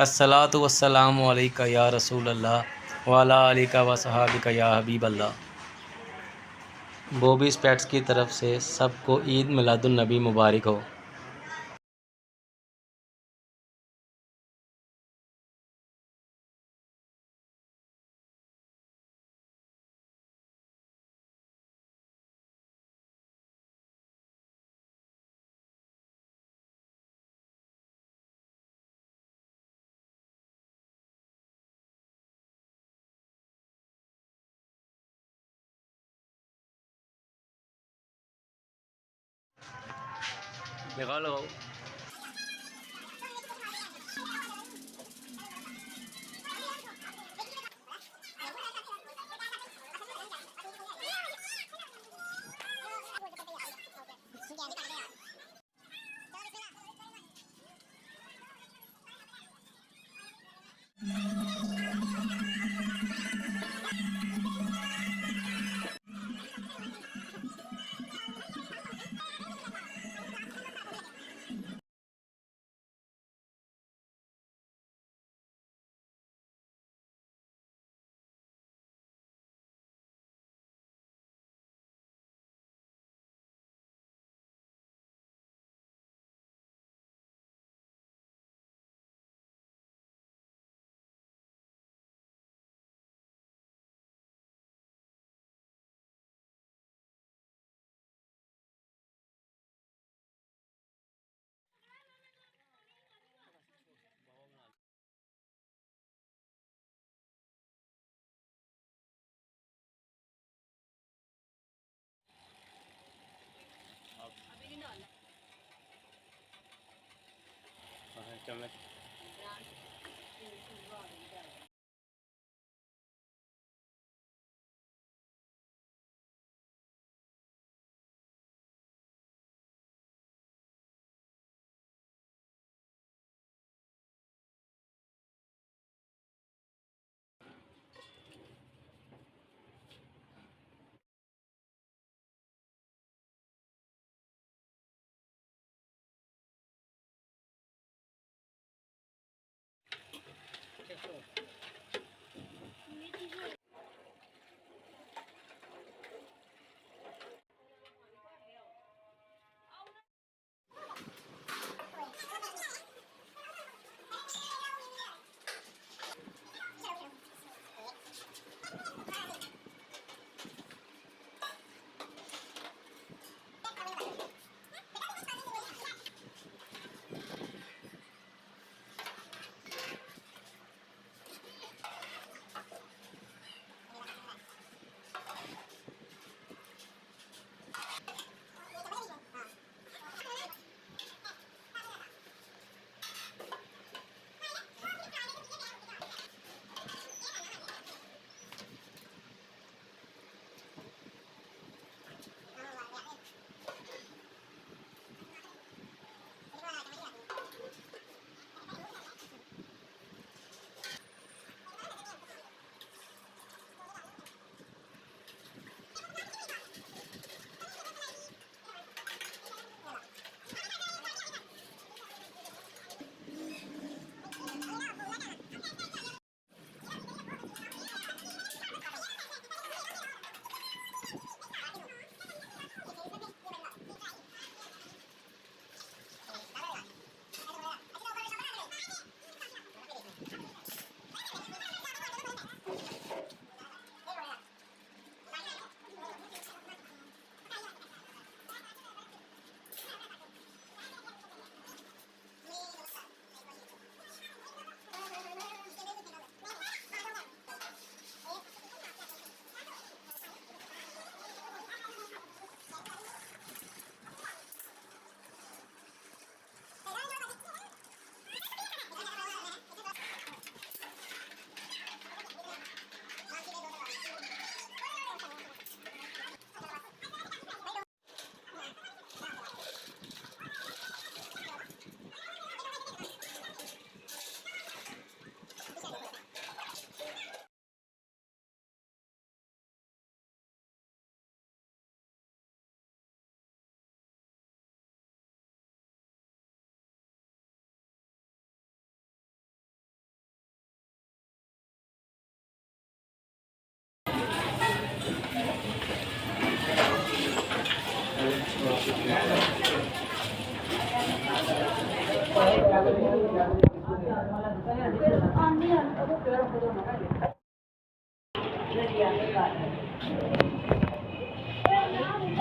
अस्सलातु वस्सलामु अलैका या रसूल अल्लाह व अला आलिका व सहाबिका या हबीब अल्लाह। बॉबीज़ पेट्स की तरफ से सबको ईद मिलादुन नबी मुबारक हो। निकालो।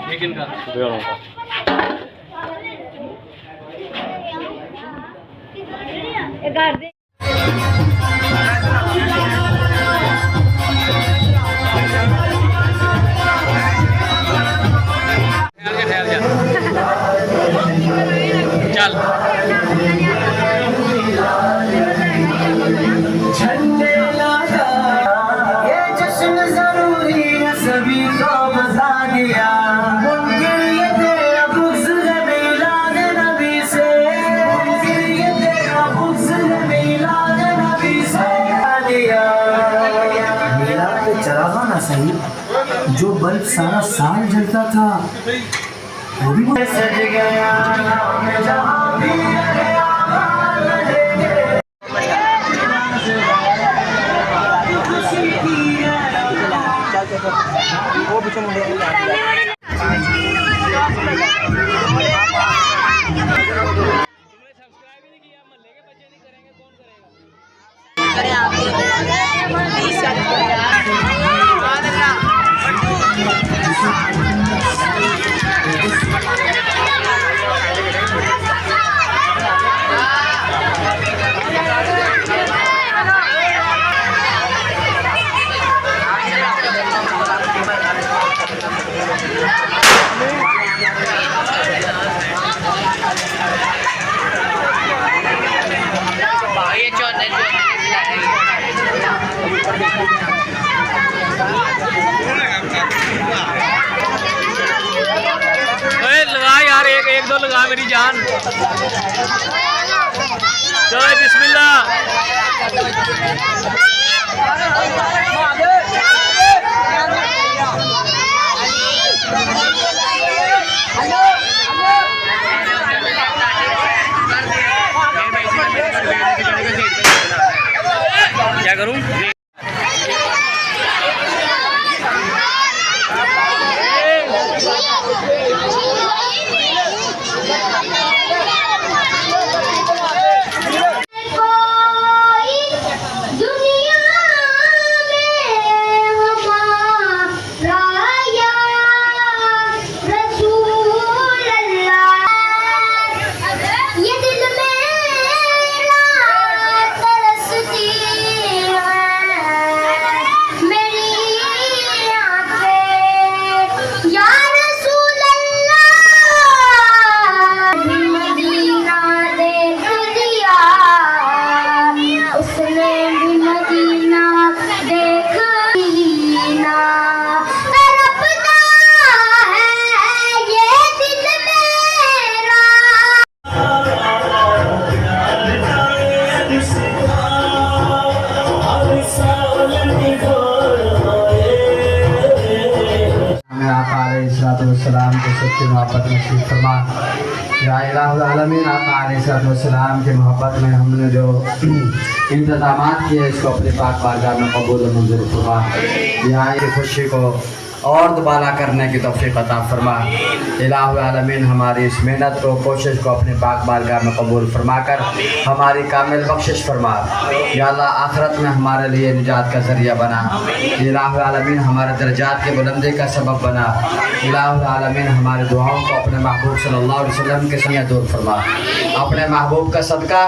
लेकिन का चल झंडे लगा ये जश्न जरूरी है सभी को बता दिया मुमकिन ये तेरा बुग़्ज़ है मिलाद नबी से मुमकिन ये तेरा बुग़्ज़ है मिलाद नबी से दिया मिलाद पे चरागा ना सही जो बल्ब सारा साल जलता था वो भी सज गया जहाँ भी गया वो पीछे मुड़े लगा यार, एक दो लगा मेरी जान। चलो बिस्मिल्लाह। क्या करूं? सलाम के सच्चे मोहब्बत नसीब फरमा। या इलाहुल आलमीन, आका अलैहिस्सलाम के मोहब्बत में हमने जो इंतज़ामात किए इसको अपने पाक बारगाह में कबूल मंजूर फरमा। यहाँ की खुशी को और दोबारा करने की तौफीक अता फरमा। इलाहुल आलमीन, हमारी इस मेहनत को, कोशिश को अपने पाक बारगाह में कबूल फरमाकर हमारी कामिल बख्शिश फरमा। या अल्लाह, आखिरत में हमारे लिए निजात का ज़रिया बना। इलाहुल आलमीन, हमारे दर्जात की बुलंदी का सबब बना। इलाहुल आलमीन, हमारे दुआओं को अपने महबूब सल्लल्लाहु अलैहि वसल्लम के संग दूर फरमा। अपने महबूब का सदका,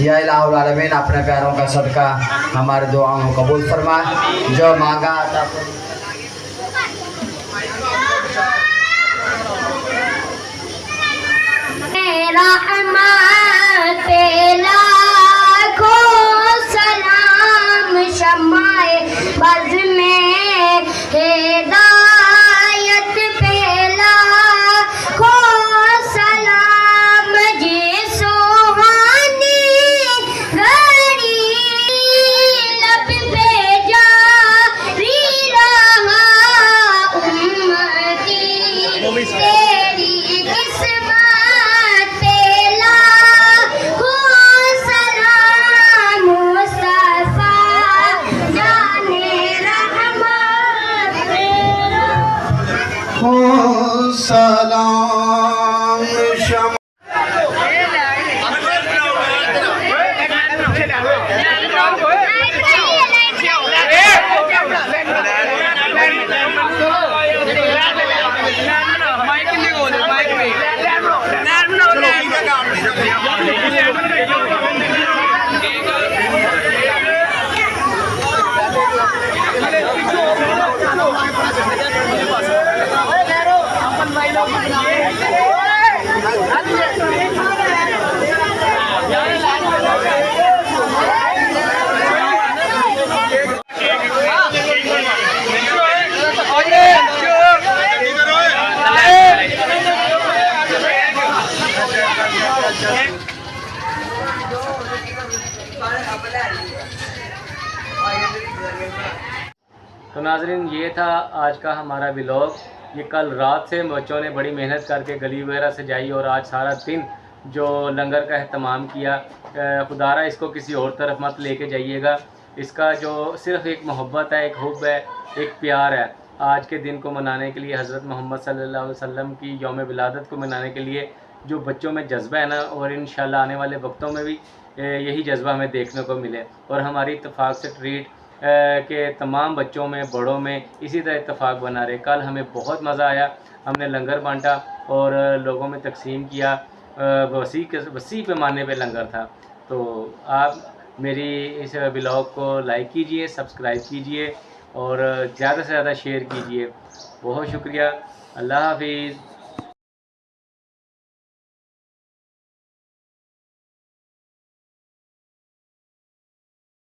या इलाहुल आलमीन, अपने प्यारों का सदका हमारे दुआओं को कबूल फरमा। जो मांगा अता रहमत पे लाखों सलाम, शमाए बज़ में हिदायत पे लाखों सलाम, जी सुहानी घड़ी लब पे जारी रहा उम्मती तेरी किस्मत सलाम तो नाज़रीन, ये था आज का हमारा व्लॉग। ये कल रात से बच्चों ने बड़ी मेहनत करके गली वगैरह सजाई और आज सारा दिन जो लंगर का अहतमाम किया। खुदारा इसको किसी और तरफ मत लेके जाइएगा। इसका जो सिर्फ़ एक मोहब्बत है, एक हुब है, एक प्यार है। आज के दिन को मनाने के लिए, हज़रत मोहम्मद सल्लल्लाहु अलैहि वसल्लम की यौम विलादत को मनाने के लिए जो बच्चों में जज्बा है ना, और इंशाल्लाह आने वाले वक्तों में भी यही जज्बा हमें देखने को मिले। और हमारी इत्तेफाक से ट्रीट के तमाम बच्चों में, बड़ों में इसी तरह इत्तेफाक बना रहे। कल हमें बहुत मज़ा आया, हमने लंगर बांटा और लोगों में तकसीम किया। वसी पैमाने पे लंगर था। तो आप मेरी इस ब्लॉग को लाइक कीजिए, सब्सक्राइब कीजिए और ज़्यादा से ज़्यादा शेयर कीजिए। बहुत शुक्रिया। अल्लाह हाफिज़।